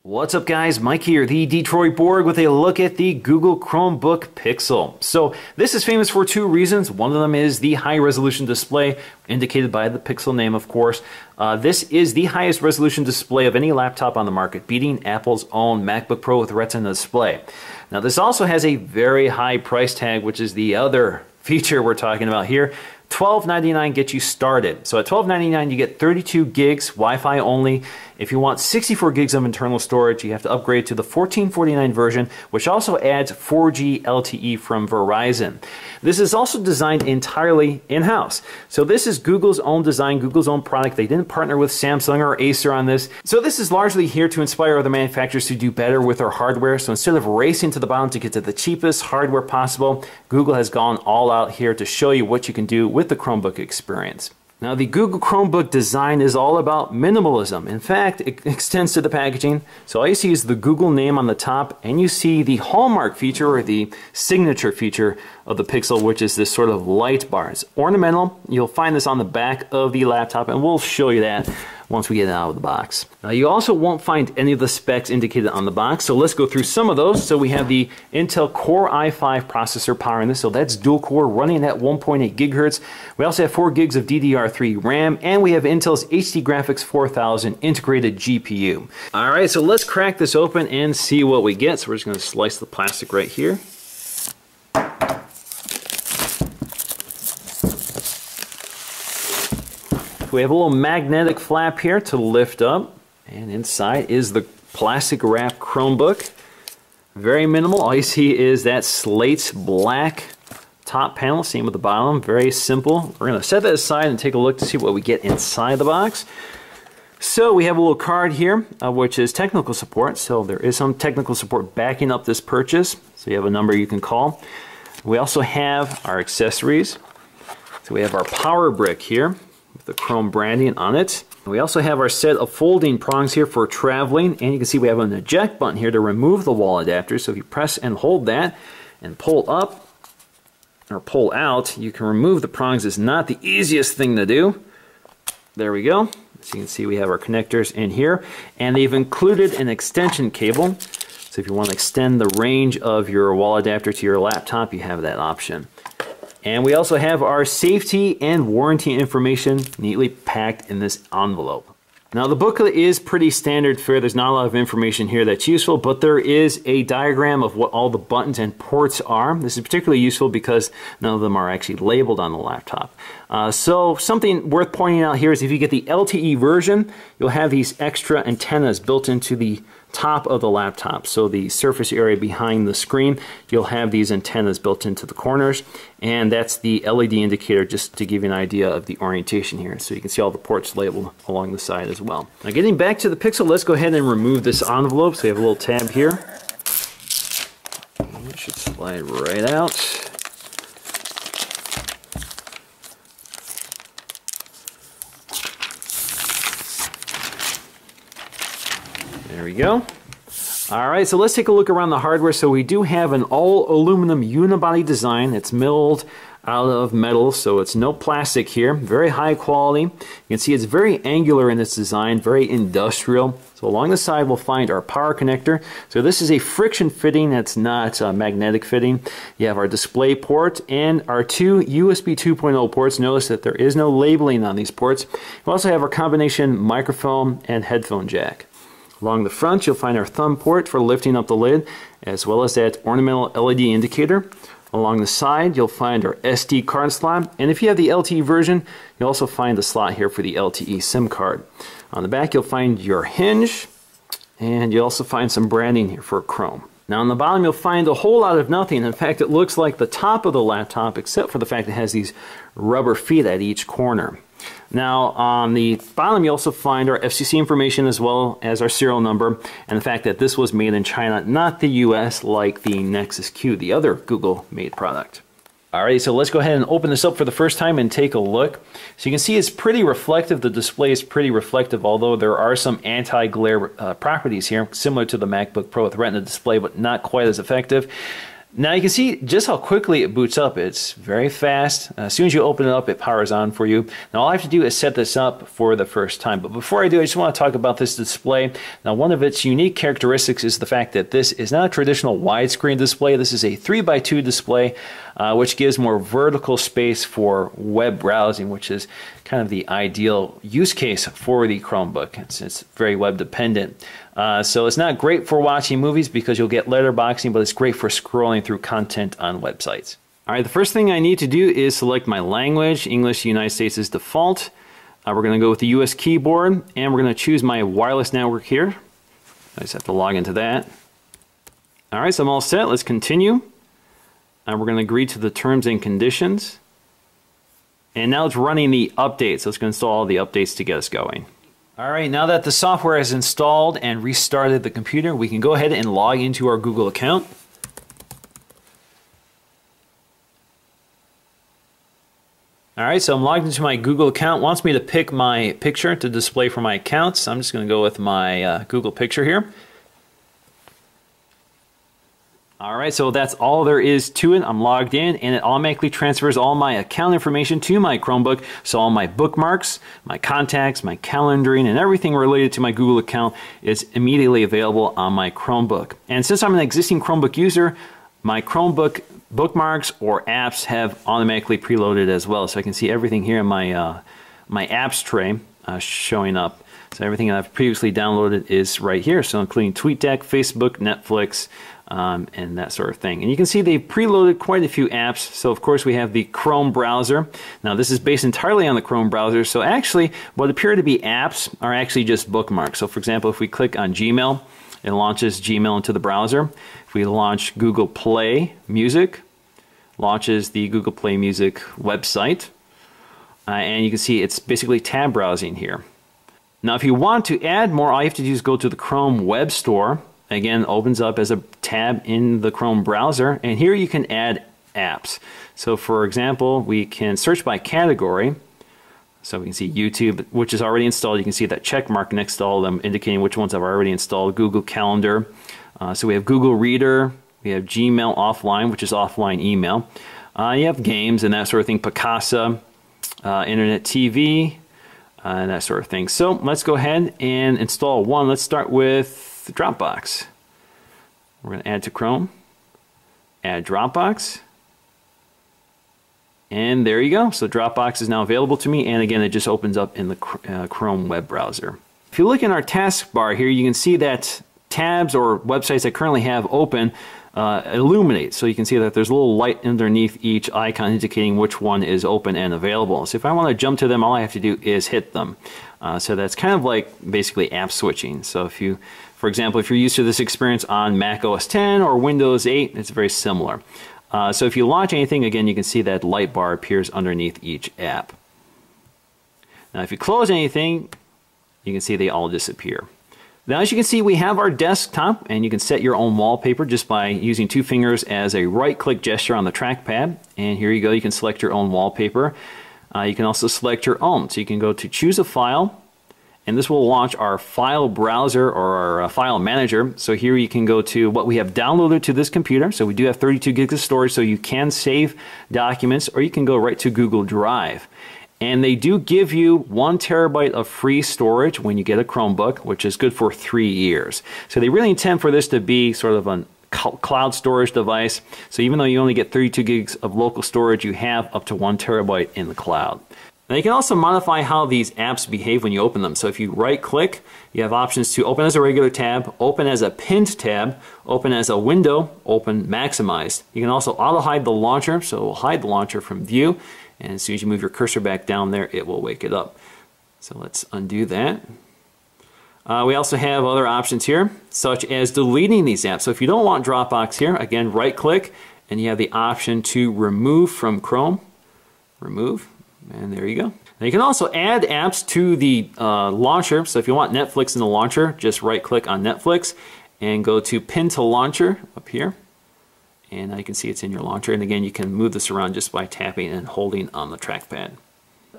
What's up guys, Mike here, the Detroit Borg with a look at the Google Chromebook Pixel. So this is famous for two reasons. One of them is the high resolution display, indicated by the Pixel name of course. This is the highest resolution display of any laptop on the market, beating Apple's own MacBook Pro with Retina display. Now this also has a very high price tag, which is the other feature we're talking about here. $12.99 gets you started. So at $12.99 you get 32 gigs, Wi-Fi only. If you want 64 gigs of internal storage, you have to upgrade to the $14.49 version, which also adds 4G LTE from Verizon. This is also designed entirely in-house. So this is Google's own design, Google's own product. They didn't partner with Samsung or Acer on this. So this is largely here to inspire other manufacturers to do better with their hardware. So instead of racing to the bottom to get to the cheapest hardware possible, Google has gone all out here to show you what you can do with the Chromebook experience. Now the Google Chromebook design is all about minimalism. In fact, it extends to the packaging. So all you see is the Google name on the top, and you see the hallmark feature or the signature feature of the Pixel, which is this sort of light bar. It's ornamental. You'll find this on the back of the laptop, and we'll show you that once we get it out of the box. Now you also won't find any of the specs indicated on the box, so let's go through some of those. So we have the Intel Core i5 processor powering this, so that's dual core running at 1.8 gigahertz. We also have 4 gigs of DDR3 RAM, and we have Intel's HD Graphics 4000 integrated GPU. Alright, so let's crack this open and see what we get. So we're just going to slice the plastic right here. We have a little magnetic flap here to lift up, and inside is the plastic wrap Chromebook. Very minimal. All you see is that slate black top panel, same with the bottom. Very simple. We're going to set that aside and take a look to see what we get inside the box. So we have a little card here, which is technical support. So there is some technical support backing up this purchase. So you have a number you can call. We also have our accessories. So we have our power brick here, with the chrome branding on it. We also have our set of folding prongs here for traveling, and you can see we have an eject button here to remove the wall adapter. So if you press and hold that and pull up or pull out, you can remove the prongs. It's not the easiest thing to do. There we go. As you can see, we have our connectors in here, and they've included an extension cable. So if you want to extend the range of your wall adapter to your laptop, you have that option. And we also have our safety and warranty information neatly packed in this envelope. Now the booklet is pretty standard fare. There's not a lot of information here that's useful, but there is a diagram of what all the buttons and ports are. This is particularly useful because none of them are actually labeled on the laptop. So something worth pointing out here is if you get the LTE version, you'll have these extra antennas built into the top of the laptop. So the surface area behind the screen, you'll have these antennas built into the corners, and that's the LED indicator, just to give you an idea of the orientation here. So you can see all the ports labeled along the side as well. Now getting back to the Pixel, let's go ahead and remove this envelope. So we have a little tab here. It should slide right out. There we go. Alright, so let's take a look around the hardware. So we do have an all aluminum unibody design. It's milled out of metal, so it's no plastic here. Very high quality. You can see it's very angular in its design, very industrial. So along the side we'll find our power connector. So this is a friction fitting, that's not a magnetic fitting. You have our display port and our two USB 2.0 ports. Notice that there is no labeling on these ports. We also have our combination microphone and headphone jack. Along the front, you'll find our thumb port for lifting up the lid, as well as that ornamental LED indicator. Along the side, you'll find our SD card slot, and if you have the LTE version, you'll also find the slot here for the LTE SIM card. On the back, you'll find your hinge, and you'll also find some branding here for Chrome. Now on the bottom, you'll find a whole lot of nothing. In fact, it looks like the top of the laptop, except for the fact it has these rubber feet at each corner. Now on the bottom you also find our FCC information as well as our serial number, and the fact that this was made in China, not the US like the Nexus Q, the other Google made product. Alright, so let's go ahead and open this up for the first time and take a look. So you can see it's pretty reflective. The display is pretty reflective, although there are some anti-glare properties here, similar to the MacBook Pro with Retina display, but not quite as effective. Now you can see just how quickly it boots up. It's very fast. As soon as you open it up, it powers on for you. Now all I have to do is set this up for the first time. But before I do, I just want to talk about this display. Now one of its unique characteristics is the fact that this is not a traditional widescreen display. This is a 3x2 display, which gives more vertical space for web browsing, which is kind of the ideal use case for the Chromebook. It's very web dependent. So it's not great for watching movies because you'll get letterboxing, but it's great for scrolling through content on websites. All right, the first thing I need to do is select my language. English, United States is default. We're going to go with the US keyboard, and we're going to choose my wireless network here. I just have to log into that. All right, so I'm all set. Let's continue. And we're going to agree to the terms and conditions. And now it's running the update, so it's going to install all the updates to get us going. All right, now that the software is installed and restarted the computer, we can go ahead and log into our Google account. All right, so I'm logged into my Google account. It wants me to pick my picture to display for my accounts. I'm just going to go with my Google picture here. All right, so that's all there is to it. I'm logged in, and it automatically transfers all my account information to my Chromebook. So all my bookmarks, my contacts, my calendaring, and everything related to my Google account is immediately available on my Chromebook. And since I'm an existing Chromebook user, my Chromebook bookmarks or apps have automatically preloaded as well. So I can see everything here in my, my apps tray showing up. So everything I've previously downloaded is right here. So including TweetDeck, Facebook, Netflix, and that sort of thing. And you can see they've preloaded quite a few apps. So of course we have the Chrome browser. Now this is based entirely on the Chrome browser. So actually what appear to be apps are actually just bookmarks. So for example, if we click on Gmail, it launches Gmail into the browser. If we launch Google Play Music, launches the Google Play Music website. And you can see it's basically tab browsing here. Now if you want to add more, all you have to do is go to the Chrome Web Store. Again, opens up as a tab in the Chrome browser, and here you can add apps. So for example, we can search by category. So we can see YouTube, which is already installed. You can see that check mark next to all of them indicating which ones I've already installed. Google Calendar. So we have Google Reader. We have Gmail Offline, which is offline email. You have games and that sort of thing. Picasa, Internet TV, and that sort of thing. So let's go ahead and install one. Let's start with Dropbox. We're going to add to Chrome, add Dropbox, and there you go. So Dropbox is now available to me, and again it just opens up in the Chrome web browser. If you look in our taskbar here, you can see that tabs or websites I currently have open illuminate. So you can see that there's a little light underneath each icon indicating which one is open and available. So if I want to jump to them, all I have to do is hit them. So that's kind of like basically app switching. So if you, for example, if you're used to this experience on Mac OS X or Windows 8, it's very similar. So if you launch anything, again, you can see that light bar appears underneath each app. Now if you close anything, you can see they all disappear. Now as you can see, we have our desktop, and you can set your own wallpaper just by using two fingers as a right-click gesture on the trackpad. And here you go, you can select your own wallpaper. You can also select your own. So you can go to choose a file, and this will launch our file browser or our file manager. So here you can go to what we have downloaded to this computer. So we do have 32 gigs of storage, so you can save documents, or you can go right to Google Drive. And they do give you 1 terabyte of free storage when you get a Chromebook, which is good for 3 years. So they really intend for this to be sort of a cloud storage device. So even though you only get 32 gigs of local storage, you have up to 1 terabyte in the cloud. Now you can also modify how these apps behave when you open them. So if you right click, you have options to open as a regular tab, open as a pinned tab, open as a window, open maximized. You can also auto hide the launcher, so it will hide the launcher from view. And as soon as you move your cursor back down there, it will wake it up. So let's undo that. We also have other options here, such as deleting these apps. So if you don't want Dropbox here, again, right click, and you have the option to remove from Chrome. Remove, and there you go. Now you can also add apps to the launcher. So if you want Netflix in the launcher, just right click on Netflix and go to Pin to Launcher up here. And now you can see it's in your launcher. And again, you can move this around just by tapping and holding on the trackpad.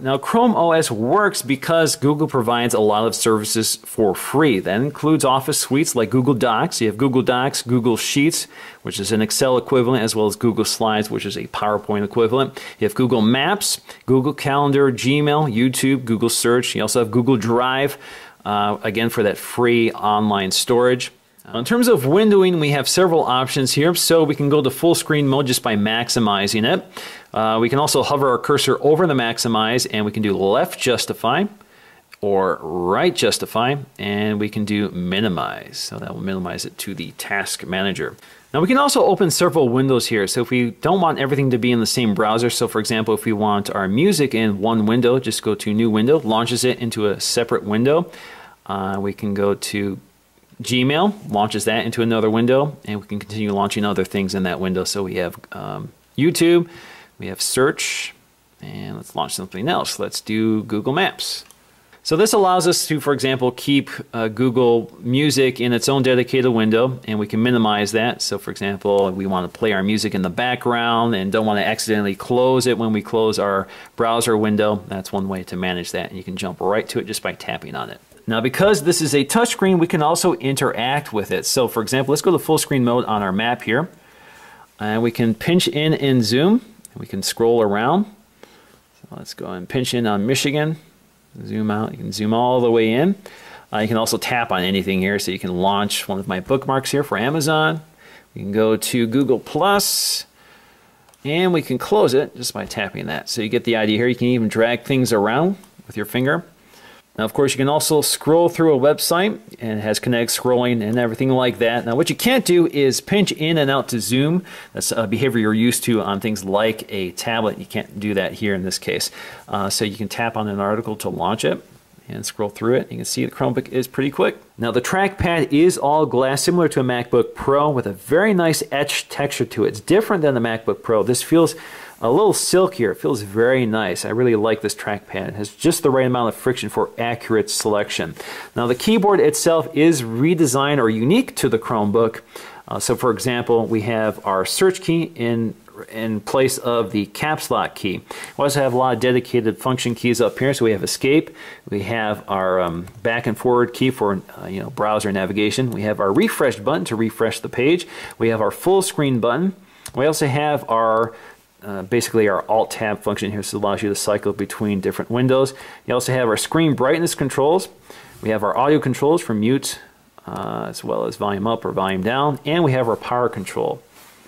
Now, Chrome OS works because Google provides a lot of services for free. That includes Office suites like Google Docs. You have Google Docs, Google Sheets, which is an Excel equivalent, as well as Google Slides, which is a PowerPoint equivalent. You have Google Maps, Google Calendar, Gmail, YouTube, Google Search. You also have Google Drive, again, for that free online storage. In terms of windowing, we have several options here. So we can go to full screen mode just by maximizing it. We can also hover our cursor over the maximize, and we can do left justify or right justify, and we can do minimize. So that will minimize it to the task manager. Now we can also open several windows here. So if we don't want everything to be in the same browser, so for example, if we want our music in one window, just go to new window, launches it into a separate window. We can go to Gmail, launches that into another window, and we can continue launching other things in that window. So we have YouTube, we have search, and let's launch something else. Let's do Google Maps. So this allows us to, for example, keep Google Music in its own dedicated window, and we can minimize that. So for example, we want to play our music in the background and don't want to accidentally close it when we close our browser window. That's one way to manage that, and you can jump right to it just by tapping on it. Now, because this is a touchscreen, we can also interact with it. So for example, let's go to full screen mode on our map here, and we can pinch in and zoom. We can scroll around. So let's go and pinch in on Michigan. Zoom out. You can zoom all the way in. You can also tap on anything here, so you can launch one of my bookmarks here for Amazon. We can go to Google Plus, and we can close it just by tapping that. So you get the idea here. You can even drag things around with your finger. Now, of course, you can also scroll through a website, and it has kinetic scrolling and everything like that. Now, what you can't do is pinch in and out to zoom. That's a behavior you're used to on things like a tablet. You can't do that here in this case. So you can tap on an article to launch it and scroll through it. You can see the Chromebook is pretty quick. Now, the trackpad is all glass, similar to a MacBook Pro, with a very nice etched texture to it. It's different than the MacBook Pro. This feels a little silkier. It feels very nice. I really like this trackpad. It has just the right amount of friction for accurate selection. Now, the keyboard itself is redesigned or unique to the Chromebook. So for example, we have our search key in place of the caps lock key. We also have a lot of dedicated function keys up here. So we have escape, we have our back and forward key for browser navigation, we have our refresh button to refresh the page, we have our full screen button, we also have our basically our Alt-Tab function here, so it allows you to cycle between different windows. You also have our screen brightness controls. We have our audio controls for mute, as well as volume up or volume down, and we have our power control.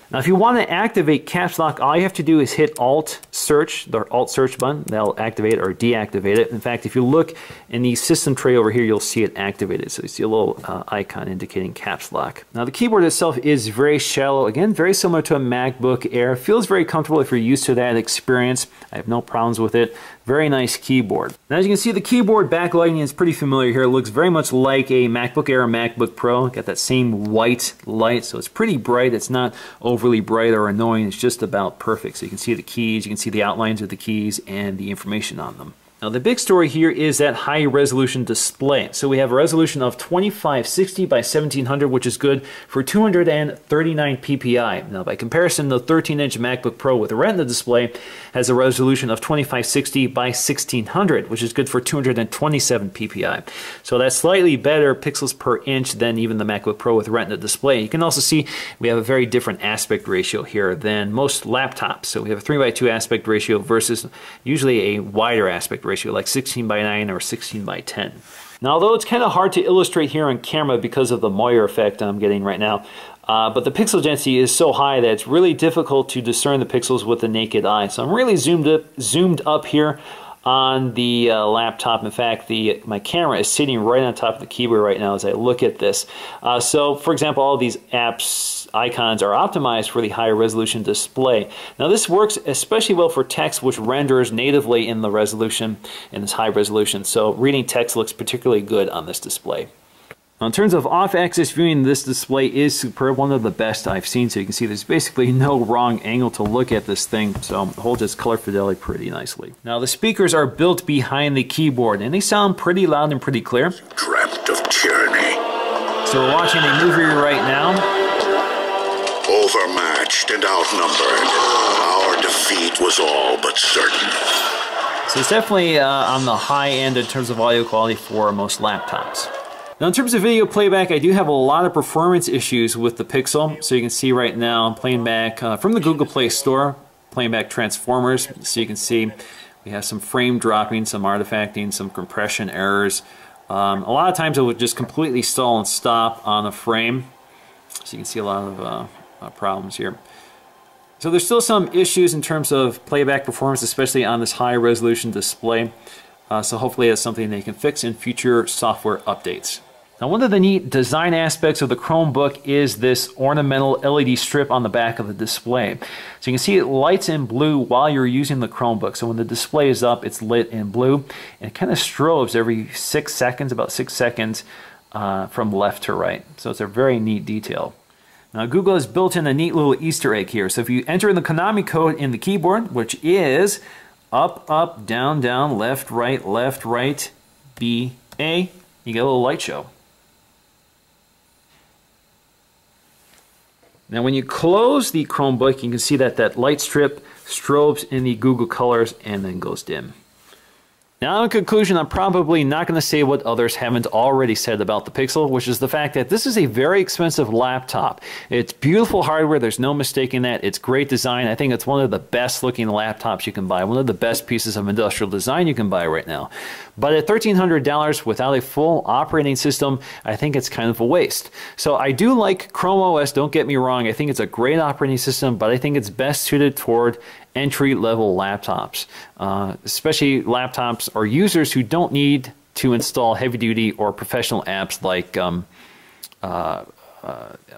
Now, if you want to activate Caps Lock, all you have to do is hit Alt Search, the Alt Search button. That'll activate or deactivate it. In fact, if you look in the system tray over here, you'll see it activated. So you see a little icon indicating Caps Lock. Now, the keyboard itself is very shallow. Again, very similar to a MacBook Air. Feels very comfortable if you're used to that experience. I have no problems with it. Very nice keyboard. Now, as you can see, the keyboard backlighting is pretty familiar here. It looks very much like a MacBook Air or MacBook Pro. Got that same white light, so it's pretty bright. It's not overly bright or annoying. It's just about perfect. So you can see the keys, you can see the outlines of the keys and the information on them. Now, the big story here is that high resolution display. So we have a resolution of 2560 by 1700, which is good for 239 ppi. Now, by comparison, the 13-inch MacBook Pro with a Retina display has a resolution of 2560 by 1600, which is good for 227 ppi. So that's slightly better pixels per inch than even the MacBook Pro with Retina display. You can also see we have a very different aspect ratio here than most laptops. So we have a 3:2 aspect ratio versus usually a wider aspect ratio like 16:9 or 16:10. Now, although it's kind of hard to illustrate here on camera because of the Moyer effect I'm getting right now, but the pixel density is so high that it's really difficult to discern the pixels with the naked eye. So I'm really zoomed up here on the laptop. In fact, my camera is sitting right on top of the keyboard right now as I look at this. So, for example, all of these apps icons are optimized for the higher resolution display. Now, this works especially well for text, which renders natively in the resolution, in this high resolution. So reading text looks particularly good on this display. Now, in terms of off-axis viewing, this display is superb, one of the best I've seen. So you can see there's basically no wrong angle to look at this thing, so it holds its color fidelity pretty nicely. Now, the speakers are built behind the keyboard, and they sound pretty loud and pretty clear. Dreamt of tyranny. So we're watching a movie right now. Overmatched and outnumbered, our defeat was all but certain. So it's definitely on the high end in terms of audio quality for most laptops. Now in terms of video playback, I do have a lot of performance issues with the Pixel. So you can see right now I'm playing back from the Google Play Store, playing back Transformers. So you can see we have some frame dropping, some artifacting, some compression errors. A lot of times it would just completely stall and stop on a frame. So you can see a lot of problems here. So there's still some issues in terms of playback performance, especially on this high resolution display. So hopefully that's something they can fix in future software updates. Now one of the neat design aspects of the Chromebook is this ornamental LED strip on the back of the display. So you can see it lights in blue while you're using the Chromebook. So when the display is up, it's lit in blue. And it kind of strobes every 6 seconds, about 6 seconds from left to right. So it's a very neat detail. Now Google has built in a neat little Easter egg here. So if you enter in the Konami code in the keyboard, which is up, up, down, down, left, right, B, A, you get a little light show. Now when you close the Chromebook, you can see that that light strip strobes in the Google colors and then goes dim. Now in conclusion, I'm probably not going to say what others haven't already said about the Pixel, which is the fact that this is a very expensive laptop. It's beautiful hardware, there's no mistaking that. It's great design. I think it's one of the best looking laptops you can buy, one of the best pieces of industrial design you can buy right now. But at $1,300 without a full operating system, I think it's kind of a waste. So I do like Chrome OS, don't get me wrong. I think it's a great operating system, but I think it's best suited toward entry-level laptops, especially laptops or users who don't need to install heavy-duty or professional apps like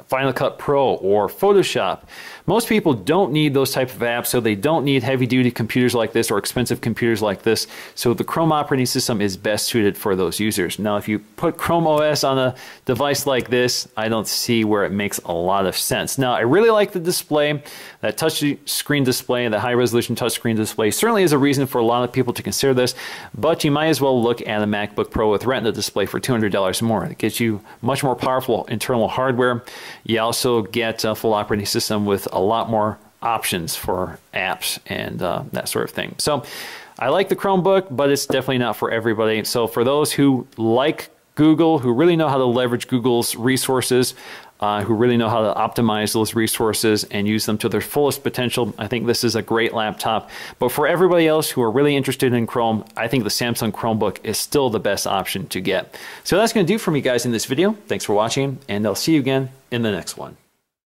Final Cut Pro or Photoshop. Most people don't need those type of apps, so they don't need heavy-duty computers like this or expensive computers like this. So the Chrome operating system is best suited for those users. Now, if you put Chrome OS on a device like this, I don't see where it makes a lot of sense. Now, I really like the display. That touch screen display, the high-resolution touchscreen display certainly is a reason for a lot of people to consider this, but you might as well look at a MacBook Pro with Retina display for $200 more. It gives you much more powerful internal hardware. You also get a full operating system with a lot more options for apps and that sort of thing. So I like the Chromebook, but it's definitely not for everybody. So for those who like Google, who really know how to leverage Google's resources, who really know how to optimize those resources and use them to their fullest potential, I think this is a great laptop. But for everybody else who are really interested in Chrome, I think the Samsung Chromebook is still the best option to get. So that's going to do for me, guys, in this video. Thanks for watching, and I'll see you again in the next one.